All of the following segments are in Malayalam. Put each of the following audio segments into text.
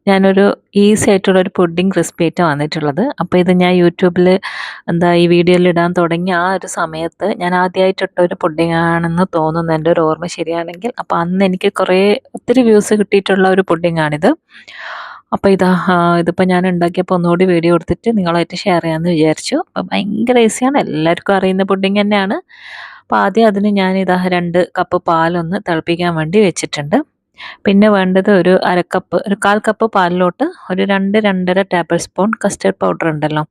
ഞാനൊരു ഈസി ആയിട്ടുള്ളൊരു പുഡിംഗ് റെസിപ്പി ആയിട്ടാണ് വന്നിട്ടുള്ളത്. അപ്പോൾ ഇത് ഞാൻ യൂട്യൂബിൽ ഈ വീഡിയോയിൽ ഇടാൻ തുടങ്ങിയ ആ ഒരു സമയത്ത് ഞാൻ ആദ്യമായിട്ട് ഇട്ട ഒരു പുഡിംഗ് ആണെന്ന് തോന്നുന്നു, എൻ്റെ ഒരു ഓർമ്മ ശരിയാണെങ്കിൽ. അപ്പോൾ അന്ന് എനിക്ക് ഒത്തിരി വ്യൂസ് കിട്ടിയിട്ടുള്ള ഒരു പുഡിംഗ് ആണിത്. അപ്പോൾ ഇതിപ്പോൾ ഞാൻ ഉണ്ടാക്കിയപ്പോൾ ഒന്നുകൂടി വീഡിയോ എടുത്തിട്ട് നിങ്ങളായിട്ട് ഷെയർ ചെയ്യാമെന്ന് വിചാരിച്ചു. അപ്പോൾ ഭയങ്കര ഈസിയാണ്, എല്ലാവർക്കും അറിയുന്ന പുഡിംഗ് തന്നെയാണ്. അപ്പോൾ ആദ്യം അതിന് ഞാൻ 2 കപ്പ് പാലൊന്ന് തിളപ്പിക്കാൻ വേണ്ടി വെച്ചിട്ടുണ്ട്. പിന്നെ വേണ്ടത് ഒരു ഒരു 1/4 കപ്പ് പാലിലോട്ട് ഒരു 2-2.5 ടേബിൾ സ്പൂൺ കസ്റ്റർഡ് പൗഡർ ഉണ്ടല്ലോ,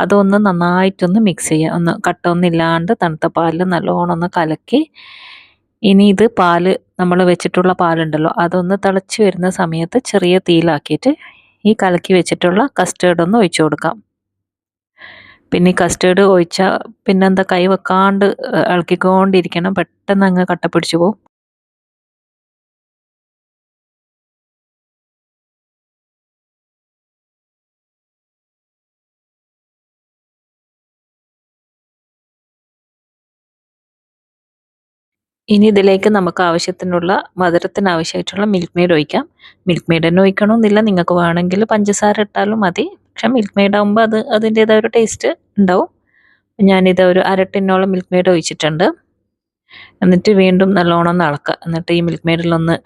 അതൊന്ന് നന്നായിട്ടൊന്ന് മിക്സ് ചെയ്യുക. ഒന്ന് കട്ടൊന്നുമില്ലാണ്ട് തണുത്ത പാലിൽ നല്ലോണം ഒന്ന് കലക്കി, ഇനി ഇത് നമ്മൾ വെച്ചിട്ടുള്ള പാലുണ്ടല്ലോ അതൊന്ന് തിളച്ച് വരുന്ന സമയത്ത് ചെറിയ തീയിലാക്കിയിട്ട് ഈ കലക്കി വെച്ചിട്ടുള്ള കസ്റ്റേർഡ് ഒന്ന് ഒഴിച്ചു കൊടുക്കാം. പിന്നെ ഈ കസ്റ്റേർഡ് ഒഴിച്ചാൽ പിന്നെന്താ, കൈ വെക്കാണ്ട് ഇളക്കിക്കൊണ്ടിരിക്കണം, പെട്ടെന്ന് അങ്ങ് കട്ട പിടിച്ചു പോകും. ഇനി ഇതിലേക്ക് നമുക്ക് ആവശ്യത്തിനുള്ള മധുരത്തിന് ആവശ്യമായിട്ടുള്ള മിൽക്ക് മെയ്ഡ് ഒഴിക്കാം. മിൽക്ക് മെയ്ഡ് തന്നെ ഒഴിക്കണമെന്നില്ല, നിങ്ങൾക്ക് വേണമെങ്കിൽ പഞ്ചസാര ഇട്ടാലും മതി. പക്ഷെ മിൽക്ക് മെയ്ഡ് ആകുമ്പോൾ അതിൻ്റെതായ ഒരു ടേസ്റ്റ് ഉണ്ടാവും. ഞാനിത് ഒരു 1/2 ടിന്നോളം മിൽക്ക് മെയ്ഡ് ഒഴിച്ചിട്ടുണ്ട്. എന്നിട്ട് വീണ്ടും നല്ലോണം ഒന്ന് ഇളക്കുക. എന്നിട്ട് ഈ മിൽക്ക് മെയ്ഡിലൊന്ന്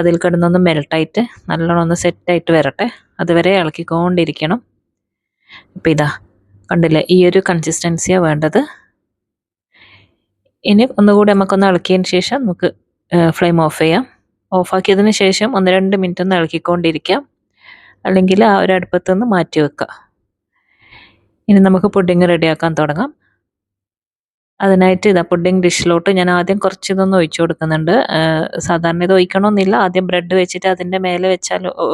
അതിൽ കിടന്നൊന്ന് മെൽട്ടായിട്ട് നല്ലോണം ഒന്ന് സെറ്റായിട്ട് വരട്ടെ, അതുവരെ ഇളക്കിക്കൊണ്ടിരിക്കണം. ഇപ്പം കണ്ടില്ലേ, ഈ ഒരു കൺസിസ്റ്റൻസിയാണ് വേണ്ടത്. ഇനി ഒന്നുകൂടി നമുക്കൊന്ന് ഇളക്കിയതിന് ശേഷം നമുക്ക് ഫ്ലെയിം ഓഫ് ചെയ്യാം. ഓഫാക്കിയതിന് ശേഷം 1-2 മിനിറ്റ് ഒന്ന് ഇളക്കിക്കൊണ്ടിരിക്കാം, അല്ലെങ്കിൽ ആ ഒരു അടുപ്പത്തുനിന്ന് മാറ്റി വെക്കുക. ഇനി നമുക്ക് പുഡിങ് റെഡിയാക്കാൻ തുടങ്ങാം. അതിനായിട്ട് പുഡിങ് ഡിഷിലോട്ട് ഞാൻ ആദ്യം കുറച്ച് ഇതൊന്ന് ഒഴിച്ചു കൊടുക്കുന്നുണ്ട്. സാധാരണ ഇത് ഒഴിക്കണമെന്നില്ല, ആദ്യം ബ്രെഡ് വെച്ചിട്ട് അതിൻ്റെ മേലെ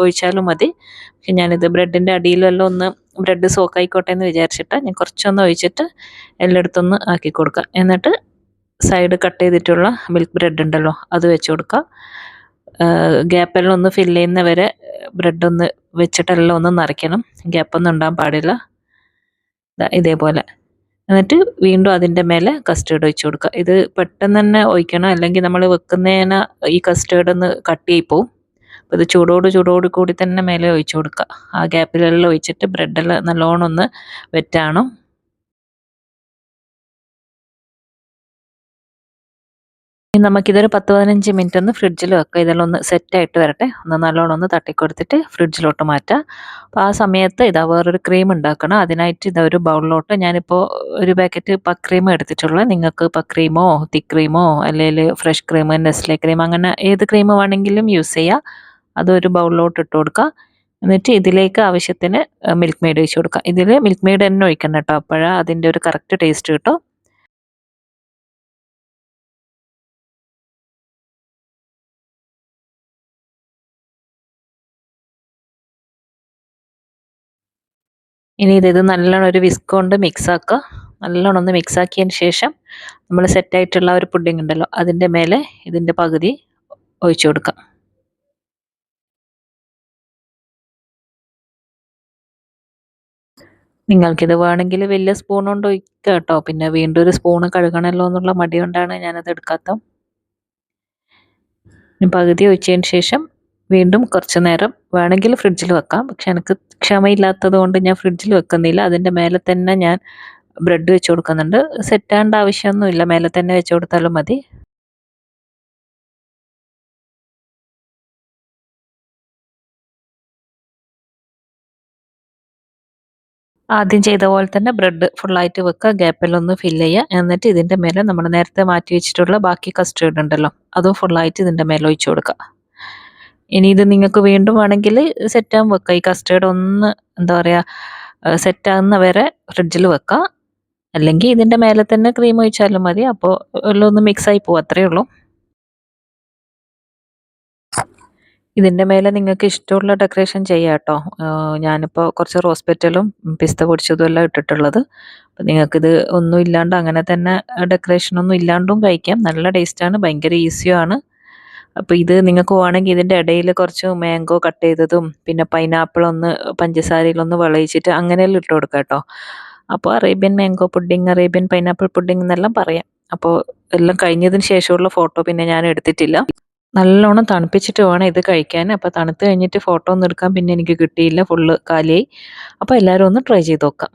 ഒഴിച്ചാലും മതി. പക്ഷെ ഞാനിത് ബ്രെഡിൻ്റെ അടിയിലെല്ലാം ഒന്ന് ബ്രെഡ് സോക്കായിക്കോട്ടെ എന്ന് വിചാരിച്ചിട്ട് ഞാൻ കുറച്ചൊന്ന് ഒഴിച്ചിട്ട് എല്ലായിടത്തൊന്ന് ആക്കി കൊടുക്കുക. എന്നിട്ട് സൈഡ് കട്ട് ചെയ്തിട്ടുള്ള മിൽക്ക് ബ്രെഡ് ഉണ്ടല്ലോ അത് വെച്ച് കൊടുക്കുക. ഗ്യാപ്പെല്ലാം ഒന്ന് ഫില്ല് ചെയ്യുന്ന വരെ ബ്രെഡ് ഒന്ന് വെച്ചിട്ടെല്ലാം ഒന്ന് നിറയ്ക്കണം, ഗ്യാപ്പൊന്നും ഉണ്ടാകാൻ പാടില്ല. ഇതേപോലെ. എന്നിട്ട് വീണ്ടും അതിൻ്റെ മേലെ കസ്റ്റേർഡ് ഒഴിച്ച് കൊടുക്കുക. ഇത് പെട്ടെന്ന് തന്നെ ഒഴിക്കണം, അല്ലെങ്കിൽ നമ്മൾ വെക്കുന്നതിന് ഈ കസ്റ്റേർഡ് ഒന്ന് കട്ടിയായി പോവും. അപ്പോൾ ഇത് ചൂടോട് കൂടി തന്നെ മേലെ ഒഴിച്ച് കൊടുക്കുക. ആ ഗ്യാപ്പിലെല്ലാം ഒഴിച്ചിട്ട് ബ്രെഡെല്ലാം നല്ലോണം ഒന്ന് വെറ്റാണം. ഇനി നമുക്കിതൊരു 10-15 മിനിറ്റ് ഒന്ന് ഫ്രിഡ്ജിൽ വെക്കാം. ഇതെല്ലാം ഒന്ന് സെറ്റായിട്ട് വരട്ടെ, ഒന്ന് നല്ലോണം ഒന്ന് തട്ടിക്കൊടുത്തിട്ട് ഫ്രിഡ്ജിലോട്ട് മാറ്റാം. അപ്പോൾ ആ സമയത്ത് വേറൊരു ക്രീം ഉണ്ടാക്കണം. അതിനായിട്ട് ഒരു ബൗളിലോട്ട് ഞാനിപ്പോൾ ഒരു പാക്കറ്റ് പക്ക് ക്രീം എടുത്തിട്ടുള്ളത്. നിങ്ങൾക്ക് പക്ക് ക്രീമോ തിക്ക് ക്രീമോ അല്ലെങ്കിൽ ഫ്രഷ് ക്രീം, നെസ്ലെ ക്രീം, അങ്ങനെ ഏത് ക്രീം വേണമെങ്കിലും യൂസ് ചെയ്യാം. അതൊരു ബൗളിലോട്ട് ഇട്ട് കൊടുക്കുക. എന്നിട്ട് ഇതിലേക്ക് ആവശ്യത്തിന് മിൽക്ക് മെയ്ഡ് ഒഴിച്ച് കൊടുക്കുക. ഇതിൽ മിൽക്ക് മെയ്ഡ് തന്നെ ഒഴിക്കണം കേട്ടോ, അപ്പോഴാണ് അതിൻ്റെ ഒരു കറക്റ്റ് ടേസ്റ്റ് കിട്ടും. ഇനി ഇത് നല്ലോണം ഒരു വിസ്ക് കൊണ്ട് മിക്സ് ആക്കുക. നല്ലോണം ഒന്ന് മിക്സ് ആക്കിയതിന് ശേഷം നമ്മൾ സെറ്റായിട്ടുള്ള ഒരു പുഡിംഗ് ഉണ്ടല്ലോ അതിൻ്റെ മേലെ ഇതിൻ്റെ പകുതി ഒഴിച്ചു കൊടുക്കുക. നിങ്ങൾക്കിത് വേണമെങ്കിൽ വലിയ സ്പൂൺ കൊണ്ട് ഒഴിക്കുക കേട്ടോ. പിന്നെ വീണ്ടും ഒരു സ്പൂണ് കഴുകണമല്ലോ എന്നുള്ള മടി കൊണ്ടാണ് ഞാനത് എടുക്കാത്തത്. പകുതി ഒഴിച്ചതിന് ശേഷം വീണ്ടും കുറച്ച് നേരം വേണമെങ്കിൽ ഫ്രിഡ്ജിൽ വെക്കാം. പക്ഷെ എനിക്ക് ക്ഷമയില്ലാത്തത് കൊണ്ട് ഞാൻ ഫ്രിഡ്ജിൽ വെക്കുന്നില്ല. അതിൻ്റെ മേലെ തന്നെ ഞാൻ ബ്രെഡ് വെച്ച് കൊടുക്കുന്നുണ്ട്. സെറ്റാകേണ്ട ആവശ്യമൊന്നുമില്ല, മേലെ തന്നെ വെച്ച് കൊടുത്താലും മതി. ആദ്യം ചെയ്ത പോലെ തന്നെ ബ്രെഡ് ഫുള്ളായിട്ട് വെക്കുക, ഗ്യാപ്പെല്ലാം ഒന്ന് ഫില്ല് ചെയ്യുക. എന്നിട്ട് ഇതിൻ്റെ മേലെ നമ്മൾ നേരത്തെ മാറ്റി വെച്ചിട്ടുള്ള ബാക്കി കസ്റ്റേർഡ് ഉണ്ടല്ലോ അതും ഫുള്ളായിട്ട് ഇതിൻ്റെ മേലെ ഒഴിച്ചു കൊടുക്കുക. ഇനി ഇത് നിങ്ങൾക്ക് വീണ്ടും വേണമെങ്കിൽ സെറ്റാകാൻ വെക്കുക. ഈ കസ്റ്റേർഡ് ഒന്ന് എന്താ പറയുക സെറ്റാകുന്ന വരെ ഫ്രിഡ്ജിൽ വെക്കുക. അല്ലെങ്കിൽ ഇതിൻ്റെ മേലെ തന്നെ ക്രീം ഒഴിച്ചാലും മതി. അപ്പോൾ എല്ലാം ഒന്ന് മിക്സായി പോകും, അത്രയേ ഉള്ളൂ. ഇതിൻ്റെ മേലെ നിങ്ങൾക്ക് ഇഷ്ടമുള്ള ഡെക്കറേഷൻ ചെയ്യാം കേട്ടോ. ഞാനിപ്പോൾ കുറച്ച് റോസ് പെറ്റലും പിസ്ത പൊടിച്ചതും എല്ലാം ഇട്ടിട്ടുള്ളത്. അപ്പം നിങ്ങൾക്കിത് ഒന്നും ഇല്ലാണ്ട് അങ്ങനെ തന്നെ ഡെക്കറേഷനൊന്നും ഇല്ലാണ്ടും കഴിക്കാം. നല്ല ടേസ്റ്റാണ്, ഭയങ്കര ഈസിയാണ്. അപ്പോൾ ഇത് നിങ്ങൾക്ക് വേണമെങ്കിൽ ഇതിൻ്റെ ഇടയിൽ കുറച്ച് മാംഗോ കട്ട് ചെയ്തതും പിന്നെ പൈനാപ്പിൾ ഒന്ന് പഞ്ചസാരയിലൊന്ന് വിളയിച്ചിട്ട് അങ്ങനെയെല്ലാം ഇട്ട് കൊടുക്കാം കേട്ടോ. അപ്പോൾ Arabian mango pudding, Arabian pineapple pudding എന്നെല്ലാം പറയാം. അപ്പോൾ എല്ലാം കഴിഞ്ഞതിന് ശേഷമുള്ള ഫോട്ടോ പിന്നെ ഞാൻ എടുത്തിട്ടില്ല. നല്ലോണം തണുപ്പിച്ചിട്ട് വേണം ഇത് കഴിക്കാൻ. അപ്പോൾ തണുത്ത് കഴിഞ്ഞിട്ട് ഫോട്ടോ ഒന്നും എടുക്കാൻ പിന്നെ എനിക്ക് കിട്ടിയില്ല, ഫുള്ള് കാലിയായി. അപ്പോൾ എല്ലാവരും ഒന്ന് ട്രൈ ചെയ്ത് നോക്കാം.